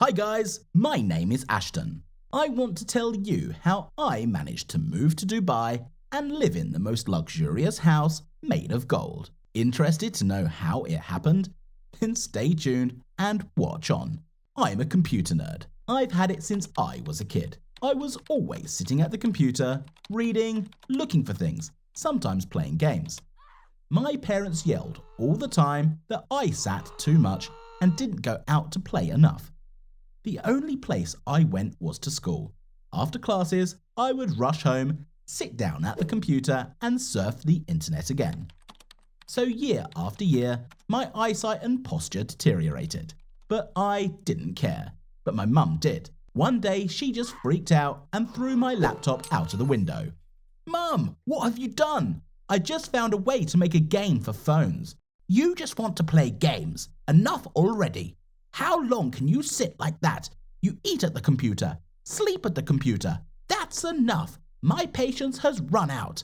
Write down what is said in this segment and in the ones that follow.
Hi guys, my name is Ashton. I want to tell you how I managed to move to Dubai and live in the most luxurious house made of gold. Interested to know how it happened? Then stay tuned and watch on. I'm a computer nerd. I've had it since I was a kid. I was always sitting at the computer, reading, looking for things, sometimes playing games. My parents yelled all the time that I sat too much and didn't go out to play enough. The only place I went was to school. After classes, I would rush home, sit down at the computer and surf the internet again. So year after year, my eyesight and posture deteriorated. But I didn't care. But my mum did. One day she just freaked out and threw my laptop out of the window. "Mum, what have you done? I just found a way to make a game for phones." "You just want to play games. Enough already. How long can you sit like that? You eat at the computer, sleep at the computer. That's enough. My patience has run out.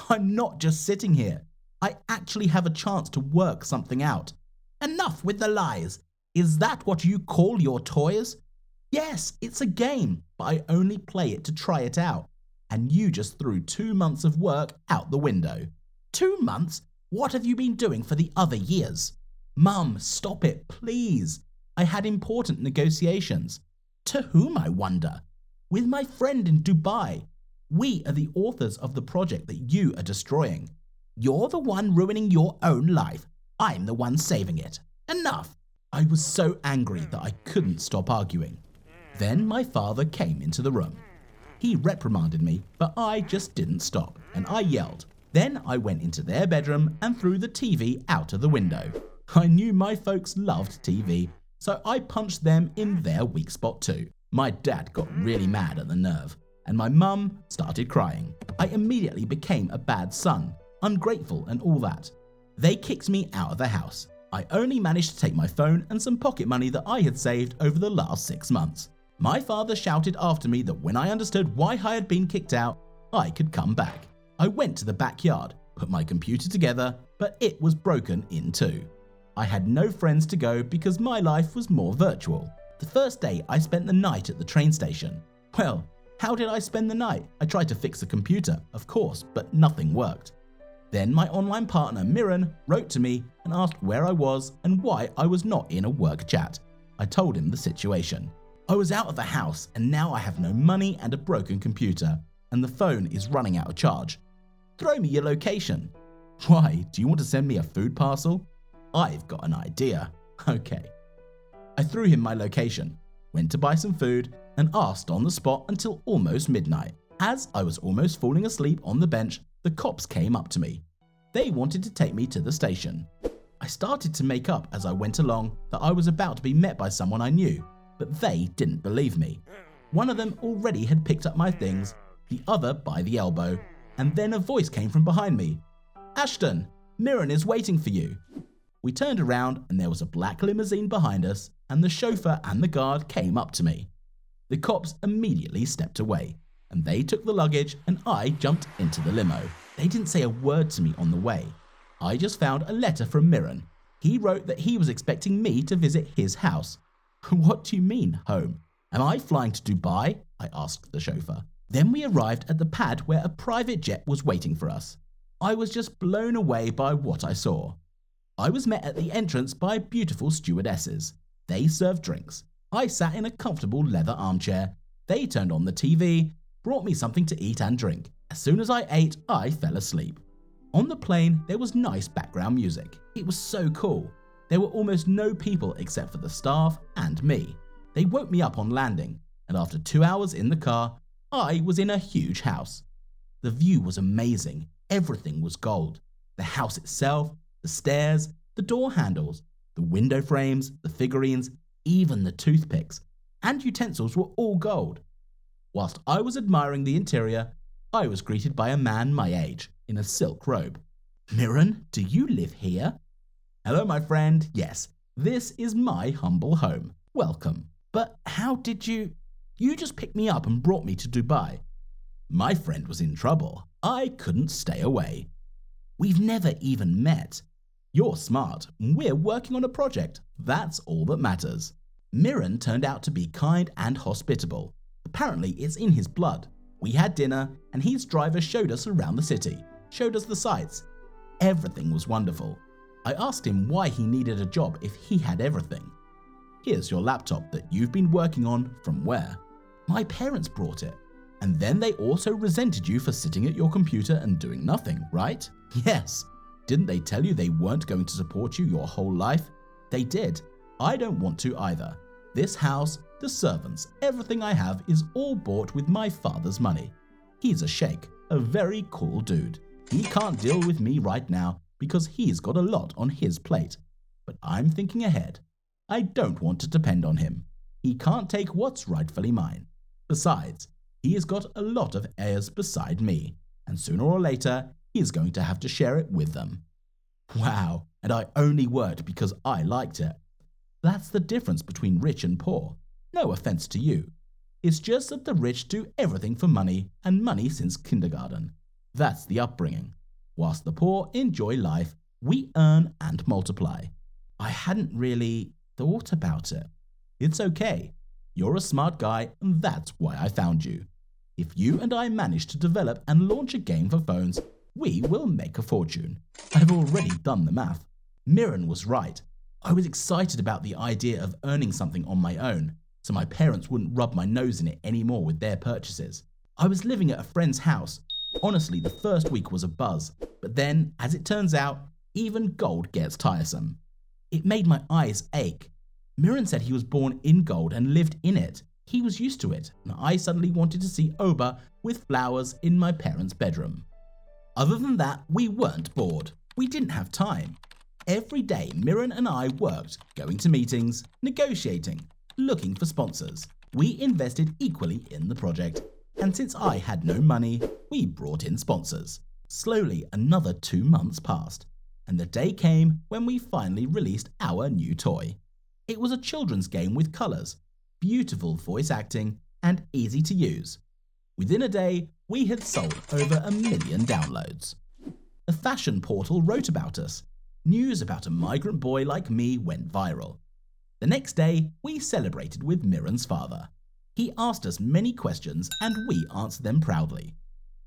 I'm not just sitting here. I actually have a chance to work something out." "Enough with the lies. Is that what you call your toys?" "Yes, it's a game, but I only play it to try it out. And you just threw 2 months of work out the window." "2 months? What have you been doing for the other years?" "Mum, stop it, please. I had important negotiations." "To whom, I wonder?" "With my friend in Dubai. We are the authors of the project that you are destroying." "You're the one ruining your own life. I'm the one saving it. Enough." I was so angry that I couldn't stop arguing. Then my father came into the room. He reprimanded me, but I just didn't stop, and I yelled. Then I went into their bedroom and threw the TV out of the window. I knew my folks loved TV, so I punched them in their weak spot too. My dad got really mad at the nerve, and my mum started crying. I immediately became a bad son, ungrateful and all that. They kicked me out of the house. I only managed to take my phone and some pocket money that I had saved over the last 6 months. My father shouted after me that when I understood why I had been kicked out, I could come back. I went to the backyard, put my computer together, but it was broken in two. I had no friends to go because my life was more virtual. The first day I spent the night at the train station. Well, how did I spend the night? I tried to fix the computer, of course, but nothing worked. Then my online partner Miran wrote to me and asked where I was and why I was not in a work chat. I told him the situation. I was out of the house and now I have no money and a broken computer, and the phone is running out of charge. "Throw me your location." "Why, do you want to send me a food parcel?" "I've got an idea." Okay. I threw him my location, went to buy some food, and asked on the spot until almost midnight. As I was almost falling asleep on the bench, the cops came up to me. They wanted to take me to the station. I started to make up as I went along that I was about to be met by someone I knew, but they didn't believe me. One of them already had picked up my things, the other by the elbow, and then a voice came from behind me. "Ashton, Miran is waiting for you." We turned around and there was a black limousine behind us, and the chauffeur and the guard came up to me. The cops immediately stepped away, and they took the luggage and I jumped into the limo. They didn't say a word to me on the way. I just found a letter from Miran. He wrote that he was expecting me to visit his house. "What do you mean, home? Am I flying to Dubai?" I asked the chauffeur. Then we arrived at the pad where a private jet was waiting for us. I was just blown away by what I saw. I was met at the entrance by beautiful stewardesses. They served drinks. I sat in a comfortable leather armchair. They turned on the TV, brought me something to eat and drink. As soon as I ate, I fell asleep. On the plane, there was nice background music. It was so cool. There were almost no people except for the staff and me. They woke me up on landing, and after 2 hours in the car, I was in a huge house. The view was amazing. Everything was gold. The house itself, the stairs, the door handles, the window frames, the figurines, even the toothpicks and utensils were all gold. Whilst I was admiring the interior, I was greeted by a man my age in a silk robe. "Miran, do you live here?" "Hello, my friend. Yes, this is my humble home. Welcome." "But how did you just picked me up and brought me to Dubai?" "My friend was in trouble. I couldn't stay away." "We've never even met." "You're smart. We're working on a project. That's all that matters." Miran turned out to be kind and hospitable. Apparently, it's in his blood. We had dinner, and his driver showed us around the city, showed us the sights. Everything was wonderful. I asked him why he needed a job if he had everything. Here's your laptop that you've been working on from where? My parents brought it. And then they also resented you for sitting at your computer and doing nothing, right? Yes. Didn't they tell you they weren't going to support you your whole life? They did. I don't want to either. This house, the servants, everything I have is all bought with my father's money. He's a sheikh, a very cool dude. He can't deal with me right now because he's got a lot on his plate. But I'm thinking ahead. I don't want to depend on him. He can't take what's rightfully mine. Besides, he has got a lot of heirs beside me, and sooner or later, he is going to have to share it with them. Wow, and I only worked because I liked it. That's the difference between rich and poor. No offense to you. It's just that the rich do everything for money, and money since kindergarten. That's the upbringing. Whilst the poor enjoy life, we earn and multiply. I hadn't really thought about it. It's okay. You're a smart guy, and that's why I found you. If you and I manage to develop and launch a game for phones, we will make a fortune. I've already done the math. Miran was right. I was excited about the idea of earning something on my own, so my parents wouldn't rub my nose in it anymore with their purchases. I was living at a friend's house. Honestly, the first week was a buzz, but then, as it turns out, even gold gets tiresome. It made my eyes ache. Miran said he was born in gold and lived in it. He was used to it, and I suddenly wanted to see Oba with flowers in my parents' bedroom. Other than that, we weren't bored. We didn't have time. Every day, Miran and I worked, going to meetings, negotiating, looking for sponsors. We invested equally in the project, and since I had no money, we brought in sponsors. Slowly, another 2 months passed, and the day came when we finally released our new toy. It was a children's game with colours, beautiful voice acting, and easy to use. Within a day, we had sold over 1 million downloads. A fashion portal wrote about us. News about a migrant boy like me went viral. The next day, we celebrated with Miran's father. He asked us many questions and we answered them proudly.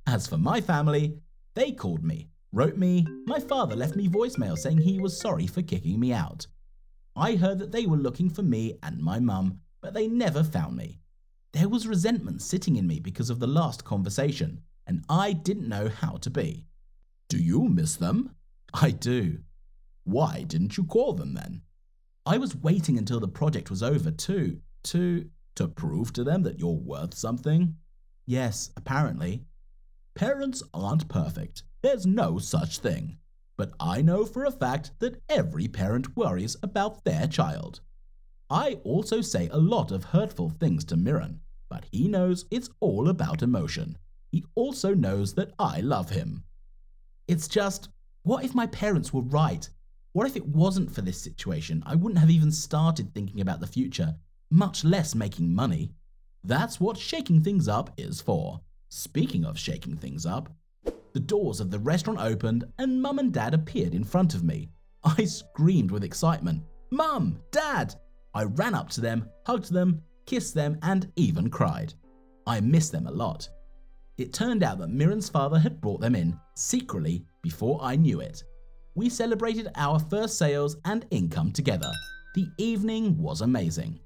As for my family, they called me, wrote me, my father left me voicemail saying he was sorry for kicking me out. I heard that they were looking for me and my mum, but they never found me. There was resentment sitting in me because of the last conversation, and I didn't know how to be. Do you miss them? I do. Why didn't you call them then? I was waiting until the project was over to prove to them that you're worth something? Yes, apparently. Parents aren't perfect. There's no such thing. But I know for a fact that every parent worries about their child. I also say a lot of hurtful things to Miran, but he knows it's all about emotion. He also knows that I love him. It's just, what if my parents were right? What if it wasn't for this situation? I wouldn't have even started thinking about the future, much less making money. That's what shaking things up is for. Speaking of shaking things up, the doors of the restaurant opened and Mum and Dad appeared in front of me. I screamed with excitement. Mum! Dad! I ran up to them, hugged them, kissed them, and even cried. I miss them a lot. It turned out that Miran's father had brought them in, secretly, before I knew it. We celebrated our first sales and income together. The evening was amazing.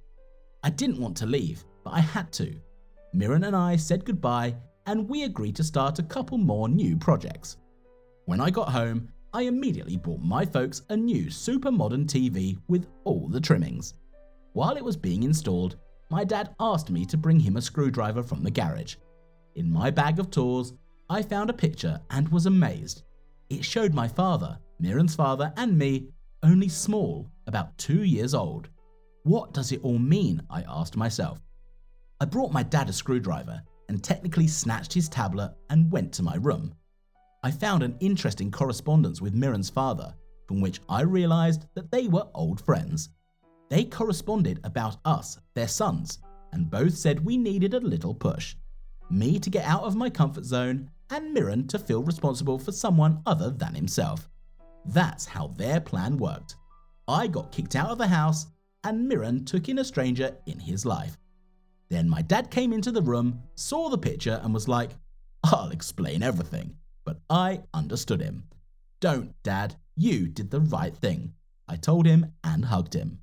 I didn't want to leave, but I had to. Miran and I said goodbye, and we agreed to start a couple more new projects. When I got home, I immediately bought my folks a new super modern TV with all the trimmings. While it was being installed, my dad asked me to bring him a screwdriver from the garage. In my bag of tools, I found a picture and was amazed. It showed my father, Miran's father, and me, only small, about 2 years old. What does it all mean? I asked myself. I brought my dad a screwdriver and technically snatched his tablet and went to my room. I found an interesting correspondence with Miran's father, from which I realized that they were old friends. They corresponded about us, their sons, and both said we needed a little push. Me to get out of my comfort zone, and Miran to feel responsible for someone other than himself. That's how their plan worked. I got kicked out of the house, and Miran took in a stranger in his life. Then my dad came into the room, saw the picture and was like, "I'll explain everything." But I understood him. "Don't, Dad. You did the right thing," I told him and hugged him.